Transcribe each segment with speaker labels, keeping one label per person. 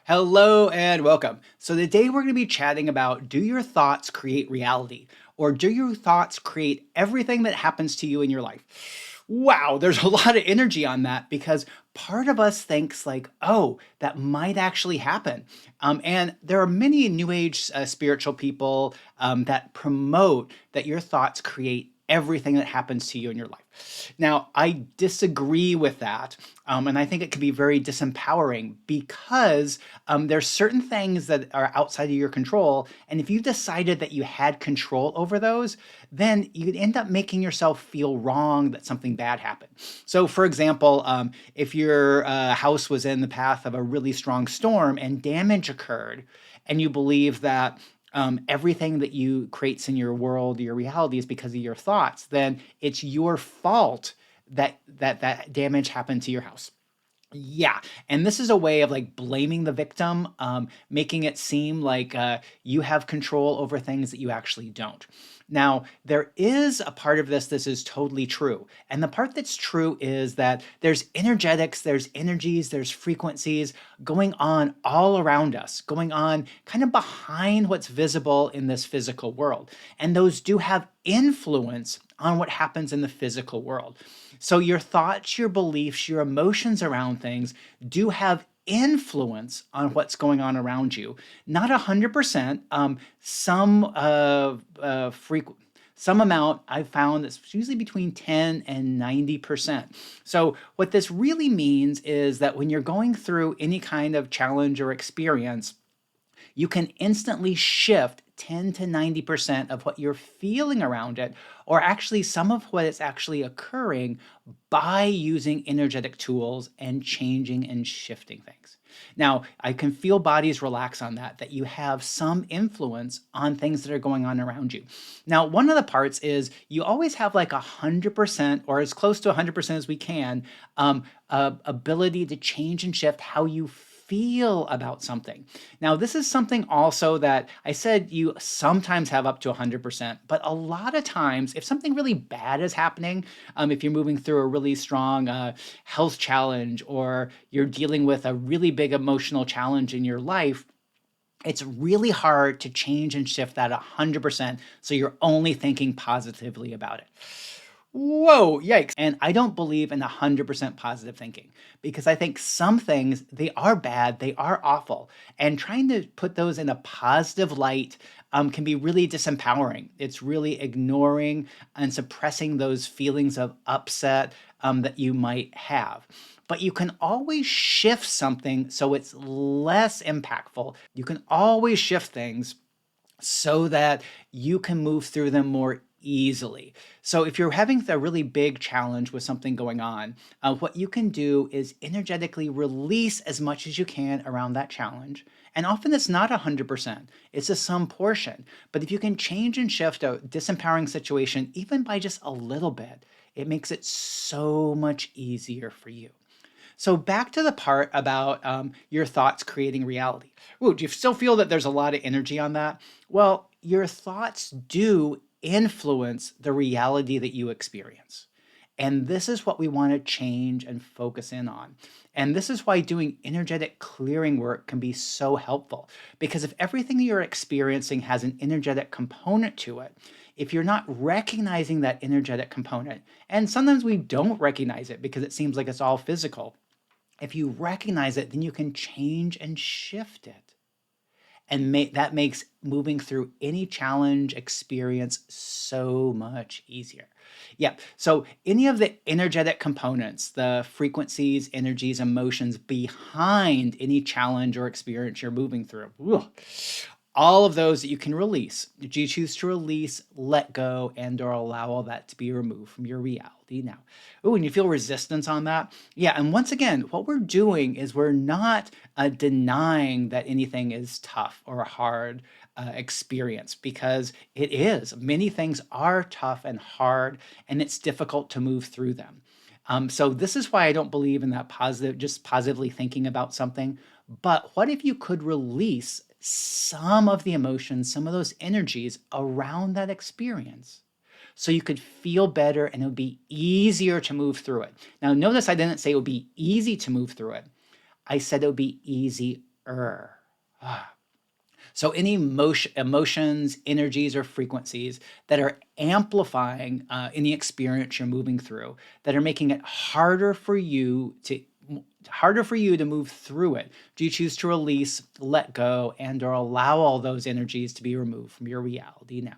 Speaker 1: Hello and welcome. So, today we're going to be chatting about, do your thoughts create reality? Or do your thoughts create everything that happens to you in your life? Wow, there's a lot of energy on that because part of us thinks, like, oh, that might actually happen. And there are many New Age spiritual people that promote that your thoughts create everything that happens to you in your life. Now, I disagree with that. And I think it can be very disempowering because there's certain things that are outside of your control. And if you decided that you had control over those, then you'd end up making yourself feel wrong that something bad happened. So, for example, if your house was in the path of a really strong storm and damage occurred, and you believe that everything that you creates in your world, your reality, is because of your thoughts, then it's your fault that damage happened to your house. Yeah, and this is a way of like blaming the victim, making it seem like you have control over things that you actually don't. Now, there is a part of this is totally true. And the part that's true is that there's energetics, there's energies, there's frequencies going on all around us, going on kind of behind what's visible in this physical world. And those do have influence on what happens in the physical world. So your thoughts, your beliefs, your emotions around things do have influence on what's going on around you. Not 100%. Some amount I've found that's usually between 10 and 90%. So what this really means is that when you're going through any kind of challenge or experience, you can instantly shift 10 to 90% of what you're feeling around it, or actually some of what is actually occurring by using energetic tools and changing and shifting things. Now, I can feel bodies relax on that you have some influence on things that are going on around you. Now, one of the parts is you always have like 100% or as close to 100% as we can ability to change and shift how you feel about something. Now, this is something also that I said you sometimes have up to 100%, but a lot of times, if something really bad is happening, if you're moving through a really strong health challenge or you're dealing with a really big emotional challenge in your life, it's really hard to change and shift that 100% so you're only thinking positively about it. Whoa, yikes. And I don't believe in 100% positive thinking because I think some things, they are bad, they are awful. And trying to put those in a positive light can be really disempowering. It's really ignoring and suppressing those feelings of upset that you might have. But you can always shift something so it's less impactful. You can always shift things so that you can move through them more easily. So if you're having a really big challenge with something going on, what you can do is energetically release as much as you can around that challenge. And often it's not 100%, it's a some portion. But if you can change and shift a disempowering situation, even by just a little bit, it makes it so much easier for you. So back to the part about your thoughts creating reality. Ooh, do you still feel that there's a lot of energy on that? Well, your thoughts do influence the reality that you experience. And this is what we want to change and focus in on. And this is why doing energetic clearing work can be so helpful. Because if everything you're experiencing has an energetic component to it, if you're not recognizing that energetic component, and sometimes we don't recognize it because it seems like it's all physical, if you recognize it, then you can change and shift it. And that makes moving through any challenge experience so much easier. Yeah. So any of the energetic components, the frequencies, energies, emotions behind any challenge or experience you're moving through, all of those that you can release. Do you choose to release, let go, and or allow all that to be removed from your reality now? Oh, and you feel resistance on that? Yeah, and once again, what we're doing is we're not denying that anything is tough or a hard experience, because it is. Many things are tough and hard, and it's difficult to move through them. So this is why I don't believe in that positive, just positively thinking about something. But what if you could release some of the emotions, some of those energies around that experience so you could feel better and it would be easier to move through it? Now, notice I didn't say it would be easy to move through it. I said it would be easier. Ah. So any emotions, energies, or frequencies that are amplifying any experience you're moving through, that are making it harder for you to move through it. Do you choose to release, let go, and or allow all those energies to be removed from your reality now?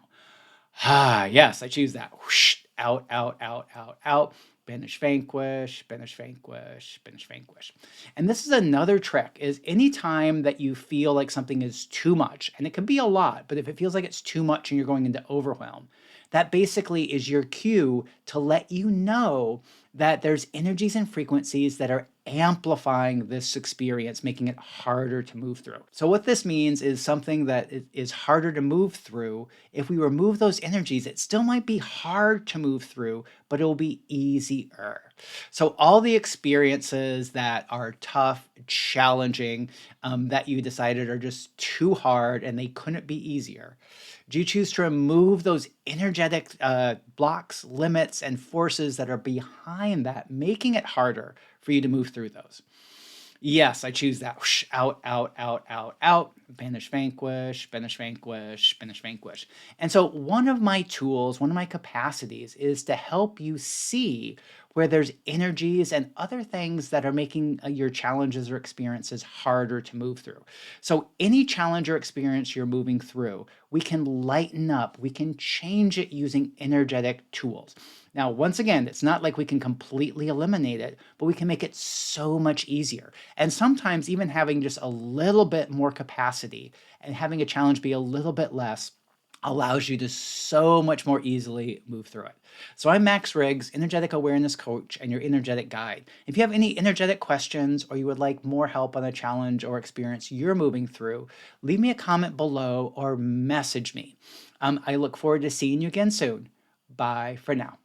Speaker 1: Ah, yes, I choose that. Whoosh, out, out, out, out, out. Banish, vanquish, banish, vanquish, banish, vanquish. And this is another trick is anytime that you feel like something is too much, and it can be a lot, but if it feels like it's too much and you're going into overwhelm, that basically is your cue to let you know that there's energies and frequencies that are amplifying this experience, making it harder to move through. So, what this means is something that is harder to move through. If we remove those energies, it still might be hard to move through, but it'll be easier. So, all the experiences that are tough, challenging, that you decided are just too hard and they couldn't be easier, do you choose to remove those energetic blocks, limits, and forces that are behind that, making it harder for you to move through those? Yes, I choose that. Whoosh, out, out, out, out, out. Banish, vanquish, banish, vanquish, banish, vanquish. And so, one of my tools, one of my capacities is to help you see where there's energies and other things that are making your challenges or experiences harder to move through. So, any challenge or experience you're moving through, we can lighten up, we can change it using energetic tools. Now, once again, it's not like we can completely eliminate it, but we can make it so much easier. And sometimes even having just a little bit more capacity and having a challenge be a little bit less allows you to so much more easily move through it. So I'm Max Riggs, energetic awareness coach and your energetic guide. If you have any energetic questions or you would like more help on a challenge or experience you're moving through, leave me a comment below or message me. I look forward to seeing you again soon. Bye for now.